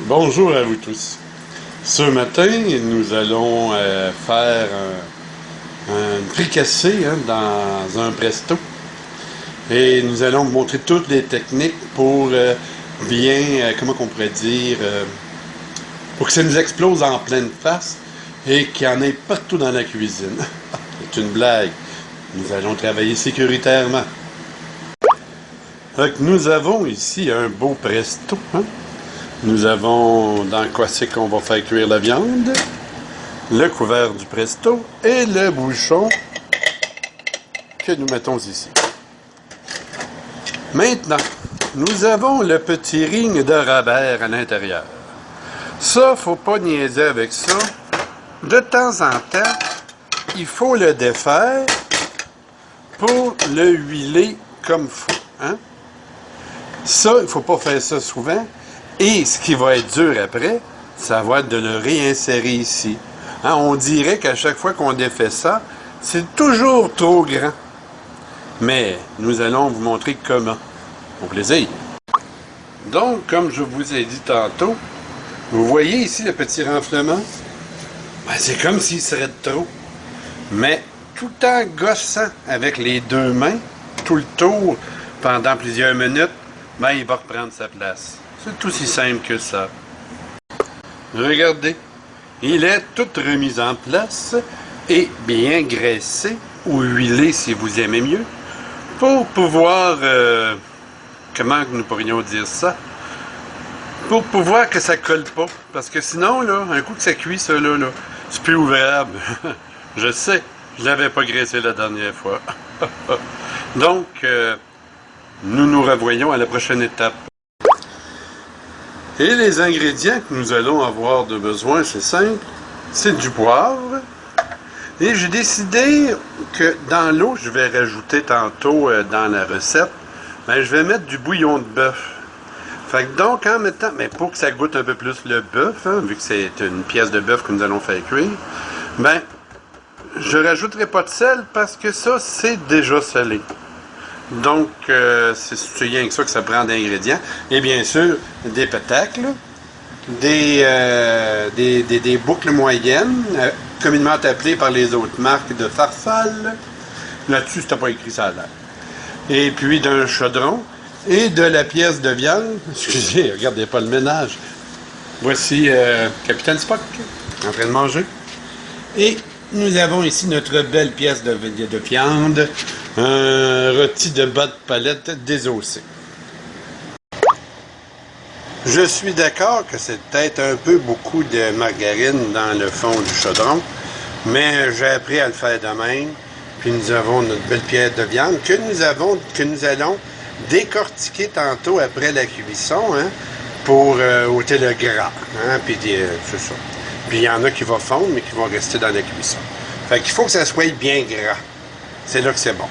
Bonjour à vous tous. Ce matin, nous allons faire un fricassé dans un presto. Et nous allons vous montrer toutes les techniques pour bien, comment on pourrait dire, pour que ça nous explose en pleine face et qu'il y en ait partout dans la cuisine. C'est une blague. Nous allons travailler sécuritairement. Donc, nous avons ici un beau presto. Nous avons dans quoi c'est qu'on va faire cuire la viande, le couvert du presto et le bouchon que nous mettons ici. Maintenant, nous avons le petit ring de Rabert à l'intérieur. Ça, faut pas niaiser avec ça. De temps en temps, il faut le défaire pour le huiler comme faut. Ça, il faut pas faire ça souvent. Et ce qui va être dur après, ça va être de le réinsérer ici. On dirait qu'à chaque fois qu'on défait ça, c'est toujours trop grand. Mais nous allons vous montrer comment. Au plaisir. Donc, comme je vous ai dit tantôt, vous voyez ici le petit renflement? C'est comme s'il serait de trop. Mais tout en gossant avec les deux mains, tout le tour, pendant plusieurs minutes, il va reprendre sa place. C'est aussi simple que ça. Regardez, il est tout remis en place et bien graissé ou huilé si vous aimez mieux pour pouvoir, comment nous pourrions dire ça? Pour pouvoir que ça colle pas. Parce que sinon, là, un coup que ça cuit, ça là, c'est plus ouvrable. Je sais, je l'avais pas graissé la dernière fois. Donc, nous nous revoyons à la prochaine étape. Et les ingrédients que nous allons avoir de besoin, c'est simple, c'est du poivre. Et j'ai décidé que dans l'eau, je vais rajouter tantôt dans la recette, je vais mettre du bouillon de bœuf. Fait que donc, en mettant, mais pour que ça goûte un peu plus le bœuf, vu que c'est une pièce de bœuf que nous allons faire cuire, je rajouterai pas de sel parce que ça, c'est déjà salé. Donc, c'est rien que ça que ça prend d'ingrédients. Et bien sûr, des pétacles, des boucles moyennes, communément appelées par les autres marques de farfalle. Là-dessus, c'était pas écrit ça à l'air. Et puis d'un chaudron et de la pièce de viande. Excusez, regardez pas le ménage. Voici Capitaine Spock en train de manger. Et nous avons ici notre belle pièce de viande, un rôti de bas de palette désossé. Je suis d'accord que c'est peut-être un peu beaucoup de margarine dans le fond du chaudron, mais j'ai appris à le faire de même. Puis nous avons notre belle pièce de viande que nous allons décortiquer tantôt après la cuisson pour ôter le gras. Puis c'est ça. Puis il y en a qui vont fondre, mais qui vont rester dans la cuisson. Fait qu'il faut que ça soit bien gras. C'est là que c'est bon.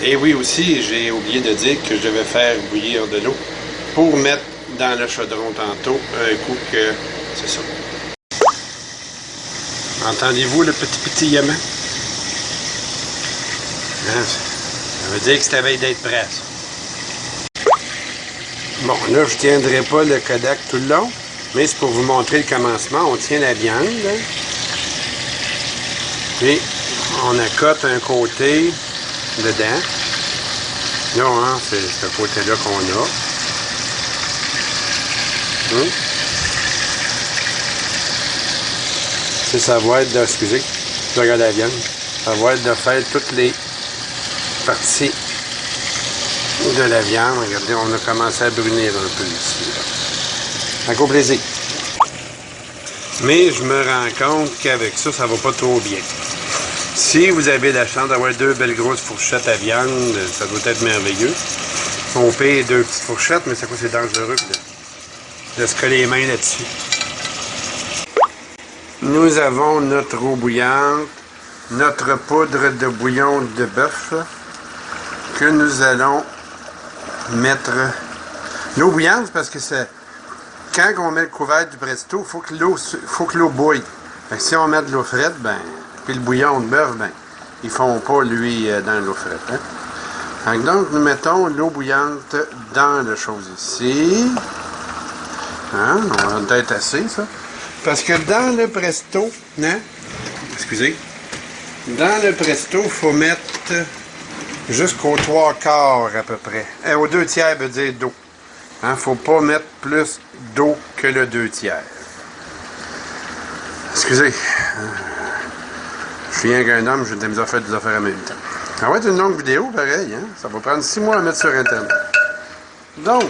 Et oui aussi, j'ai oublié de dire que je vais faire bouillir de l'eau pour mettre dans le chaudron tantôt un coup que... C'est ça. Entendez-vous le petit pétillement? Ça veut dire que c'est la veille d'être prêt, ça. Bon, là, je ne tiendrai pas le Kodak tout le long, mais c'est pour vous montrer le commencement. On tient la viande, et on accote un côté dedans. Là, c'est ce côté-là qu'on a. Ça va être de... Excusez, je regarde la viande. Ça va être de faire toutes les parties de la viande. Regardez, on a commencé à brunir un peu ici. Avec au plaisir. Mais je me rends compte qu'avec ça, ça va pas trop bien. Si vous avez la chance d'avoir deux belles grosses fourchettes à viande, ça doit être merveilleux. On paye deux petites fourchettes, mais c'est dangereux de se coller les mains là-dessus. Nous avons notre eau bouillante, notre poudre de bouillon de bœuf que nous allons mettre. L'eau bouillante, parce que c'est quand on met le couvert du presto, il faut que l'eau bouille. Fait que si on met de l'eau frette, puis le bouillon de bœuf, ils font pas, lui, dans l'eau frette. Donc, nous mettons l'eau bouillante dans la chose ici. Hein? On va peut-être assez, ça. Parce que dans le presto, hein? Excusez. Dans le presto, il faut mettre jusqu'aux 3/4 à peu près. Aux 2/3 veut dire d'eau. Il ne faut pas mettre plus d'eau que le 2/3. Excusez. Je suis rien qu'un homme, j'ai de la misère à faire des affaires en même temps. Ça va être une longue vidéo, pareil. Hein? Ça va prendre 6 mois à mettre sur Internet. Donc,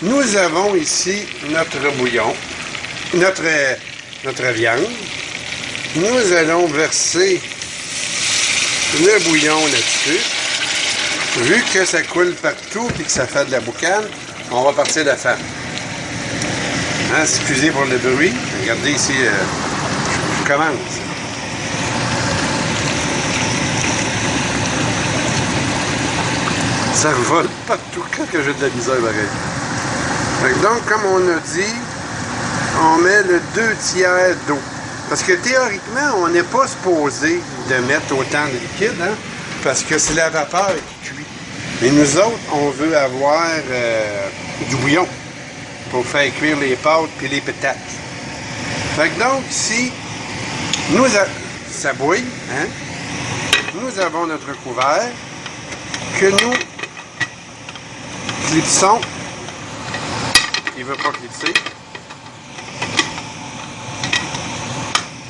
nous avons ici notre bouillon, notre viande. Nous allons verser le bouillon là-dessus. Vu que ça coule partout et que ça fait de la boucane, on va partir de la femme. Hein, excusez pour le bruit. Regardez ici, je commence. Ça vole partout quand j'ai de la misère pareil. Donc, comme on a dit, on met le 2/3 d'eau. Parce que théoriquement, on n'est pas supposé de mettre autant de liquide, hein, parce que c'est la vapeur qui cuit. Mais nous autres, on veut avoir du bouillon pour faire cuire les pâtes et les pétates. Fait que donc, ici, ça bouille, hein, nous avons notre couvert que nous clipsons. Il ne veut pas clipser.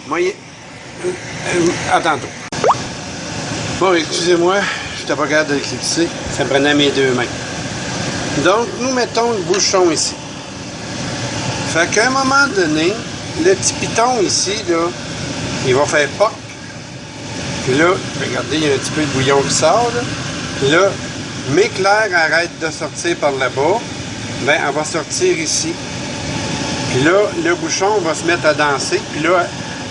Moyen. À tantôt. Bon, excusez-moi, je n'étais pas capable de le clipser. Ça me prenait mes 2 mains. Donc, nous mettons le bouchon ici. Fait qu'à un moment donné, le petit piton ici, là, il va faire pop. Puis là, regardez, il y a un petit peu de bouillon qui sort, là. Puis là, m'éclair arrête de sortir par là-bas. Ben, elle va sortir ici. Puis là, le bouchon va se mettre à danser. Puis là,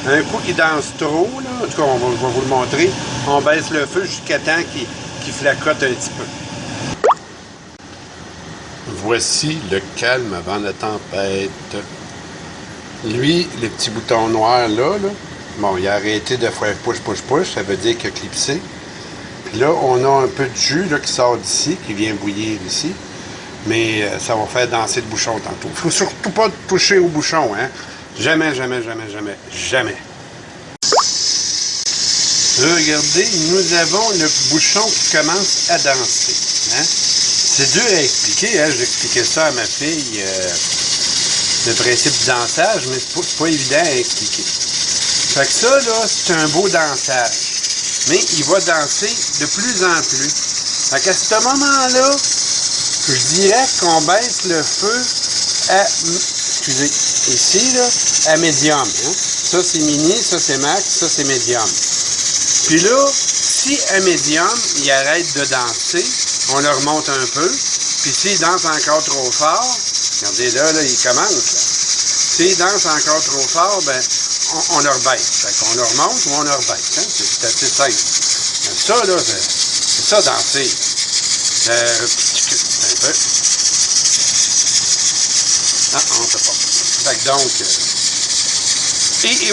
un coup qu'il danse trop, là, en tout cas, on va vous le montrer, on baisse le feu jusqu'à temps qu'il flacote un petit peu. Voici le calme avant la tempête. Lui, le petit bouton noir là, bon, il a arrêté de faire push, push, push, ça veut dire qu'il a clipsé. Puis là, on a un peu de jus là, qui sort d'ici, qui vient bouillir ici. Mais ça va faire danser le bouchon tantôt. Il ne faut surtout pas toucher au bouchon, hein? Jamais, jamais, jamais, jamais, jamais. Là, regardez, nous avons le bouchon qui commence à danser. Hein? C'est dur à expliquer, hein? J'expliquais ça à ma fille, le principe du dansage, mais c'est pas évident à expliquer. Fait que ça, là, c'est un beau dansage. Mais il va danser de plus en plus. Fait qu'à ce moment-là, je dirais qu'on baisse le feu à, excusez, ici, là, à médium. Hein? Ça, c'est mini, ça, c'est max, ça, c'est médium. Puis là, si à médium, il arrête de danser, on le remonte un peu. Puis s'il danse encore trop fort, regardez là, il commence. Là. S'il danse encore trop fort, ben, on le rebaisse. Fait qu'on le remonte ou on le rebaisse. Hein? C'est assez simple. Mais ça, là, c'est ça, danser. Un peu. Ah, on ne sait pas. Fait que donc...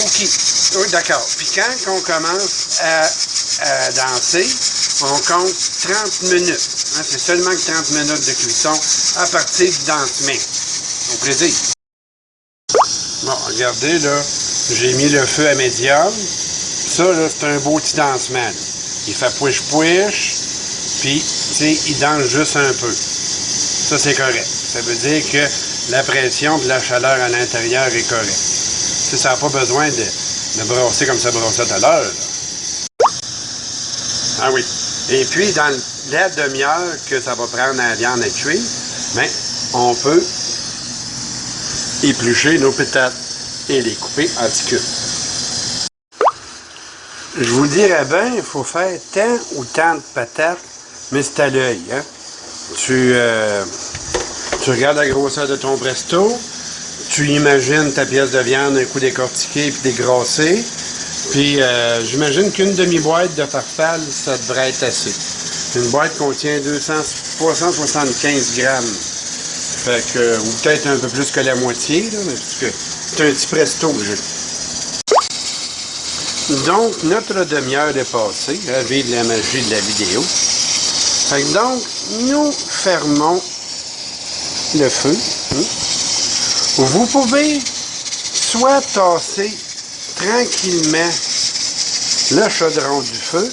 OK. Oui, d'accord. Puis quand on commence à danser, on compte 30 minutes. Hein? C'est seulement que 30 minutes de cuisson à partir du dansement. Au plaisir. Bon, regardez, là, j'ai mis le feu à médium. Ça, là, c'est un beau petit dansement. Là. Il fait push-push, puis, tu sais, il danse juste un peu. Ça, c'est correct. Ça veut dire que la pression et la chaleur à l'intérieur est correcte. Tu sais, ça n'a pas besoin de brasser comme ça brassait tout à l'heure. Ah oui. Et puis, dans la demi-heure que ça va prendre à la viande à cuire, bien, on peut éplucher nos pétates et les couper en petits cubes. Je vous dirais bien, il faut faire tant ou tant de patates, mais c'est à l'œil. Hein? Tu regardes la grosseur de ton presto, tu imagines ta pièce de viande un coup décortiquée puis dégrassée, puis j'imagine qu'une demi-boîte de farfalle, ça devrait être assez. Une boîte contient 375 grammes. Fait que, ou peut-être un peu plus que la moitié, là, mais parce que c'est un petit presto que j'ai. Donc, notre demi-heure est passée. Vive la magie de la vidéo. Fait que donc, nous fermons le feu. Vous pouvez soit tasser tranquillement le chaudron du feu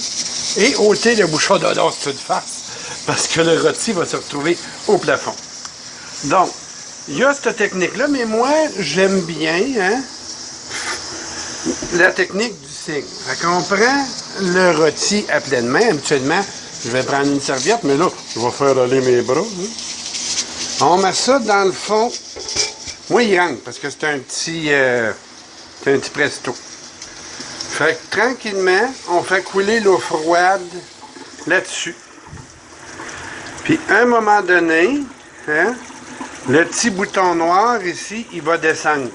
et ôter le bouchon de l'os toute face parce que le rôti va se retrouver au plafond. Donc, il y a cette technique-là, mais moi, j'aime bien la technique du cygne. Fait qu'on prend le rôti à pleine main. Habituellement, je vais prendre une serviette, mais là, je vais faire aller mes bras. On met ça dans le fond. Moi, il rentre, parce que c'est un petit presto. Fait que tranquillement, on fait couler l'eau froide là-dessus. Puis, à un moment donné, le petit bouton noir ici, il va descendre.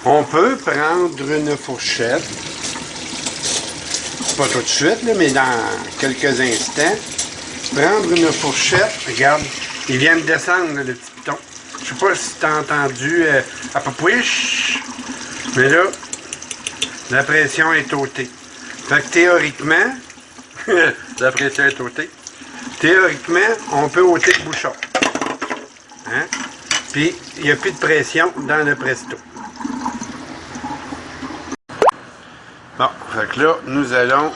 On peut prendre une fourchette, pas tout de suite, là, mais dans quelques instants, prendre une fourchette, regarde, il vient de descendre, là, le petit bouton. Je sais pas si tu as entendu à papouiche, mais là, la pression est ôtée. Fait que théoriquement, la pression est ôtée. Théoriquement, on peut ôter le bouchon. Puis, il n'y a plus de pression dans le presto. Bon, fait que là, nous allons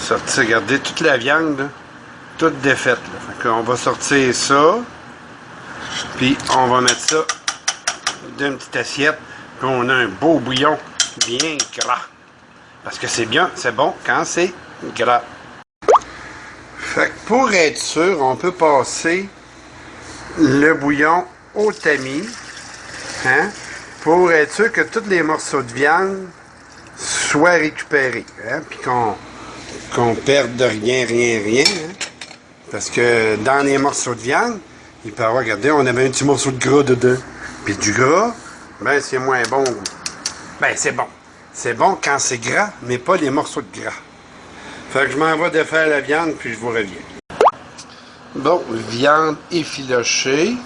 sortir, regardez, toute la viande, là, toute défaite. Là. Fait qu'on va sortir ça, puis on va mettre ça dans une petite assiette, puis on a un beau bouillon bien gras. Parce que c'est bien, c'est bon quand c'est gras. Fait que pour être sûr, on peut passer le bouillon au tamis, pour être sûr que tous les morceaux de viande soient récupérés, puis qu'on perde rien, parce que dans les morceaux de viande, il peut y avoir, regardez, on avait un petit morceau de gras dedans, puis du gras, ben c'est moins bon, ben c'est bon. C'est bon quand c'est gras, mais pas les morceaux de gras. Fait que je m'en vais défaire la viande, puis je vous reviens. Bon, viande effilochée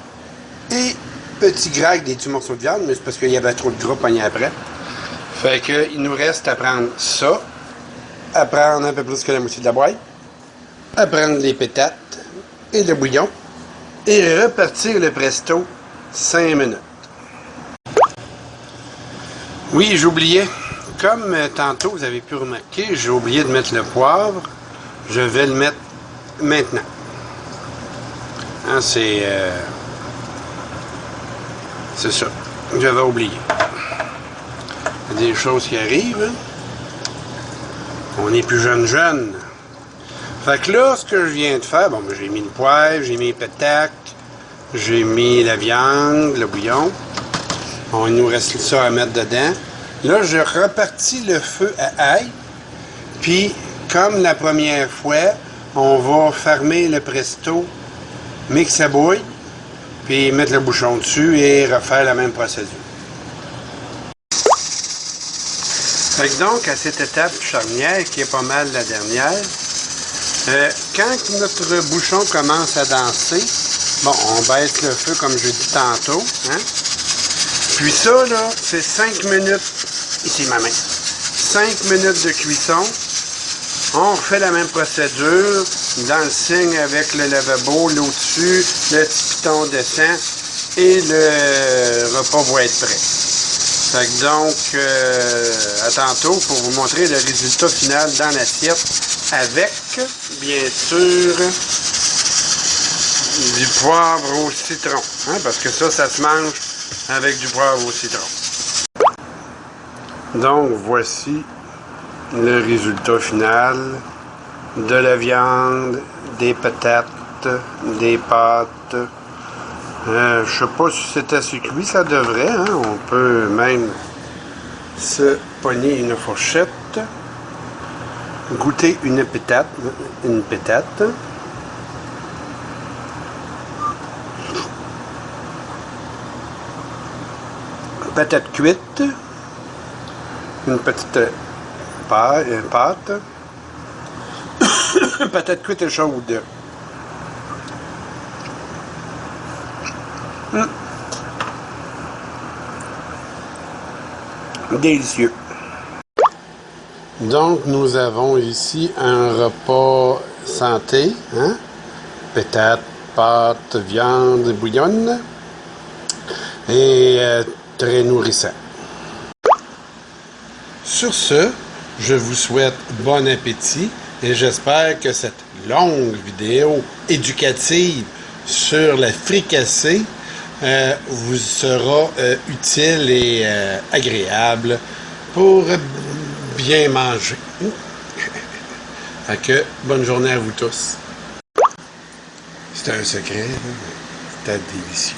et petit gras avec des petits morceaux de viande, mais c'est parce qu'il y avait trop de gras pogné après. Fait que il nous reste à prendre ça, à prendre un peu plus que la moitié de la boîte, à prendre les pétates et le bouillon, et repartir le presto 5 minutes. Oui, j'oubliais. Comme tantôt, vous avez pu remarquer, j'ai oublié de mettre le poivre. Je vais le mettre maintenant. C'est ça. J'avais oublié. Il y a des choses qui arrivent. On est plus jeune. Fait que là, ce que je viens de faire, bon, j'ai mis le poivre, j'ai mis les pétacs, j'ai mis la viande, le bouillon. On nous reste ça à mettre dedans. Là, je repartis le feu à ail, puis, comme la première fois, on va fermer le presto, mais que ça bouille, puis mettre le bouchon dessus et refaire la même procédure. Fait que donc, à cette étape charnière, qui est pas mal la dernière, quand notre bouchon commence à danser, bon, on baisse le feu comme je dis tantôt, Puis ça, là, c'est 5 minutes, ici ma main, 5 minutes de cuisson. On refait la même procédure, dans le cygne avec le lavabo, l'eau dessus, le petit piton descend et le repas va être prêt. Fait que donc, à tantôt pour vous montrer le résultat final dans l'assiette avec, bien sûr, du poivre au citron. Parce que ça se mange avec du poivre au citron. Donc, voici le résultat final de la viande, des patates, des pâtes. Je sais pas si c'est assez cuit, ça devrait. On peut même se pogner une fourchette, goûter une pétate. Patate cuite, une petite pâte, patate cuite et chaude. Délicieux. Donc, nous avons ici un repas santé, hein? Peut-être pâte, viande, bouillonne. Et très nourrissant. Sur ce, je vous souhaite bon appétit et j'espère que cette longue vidéo éducative sur la fricassée vous sera utile et agréable pour bien manger. Fait que, bonne journée à vous tous. C'est un secret, c'était délicieux.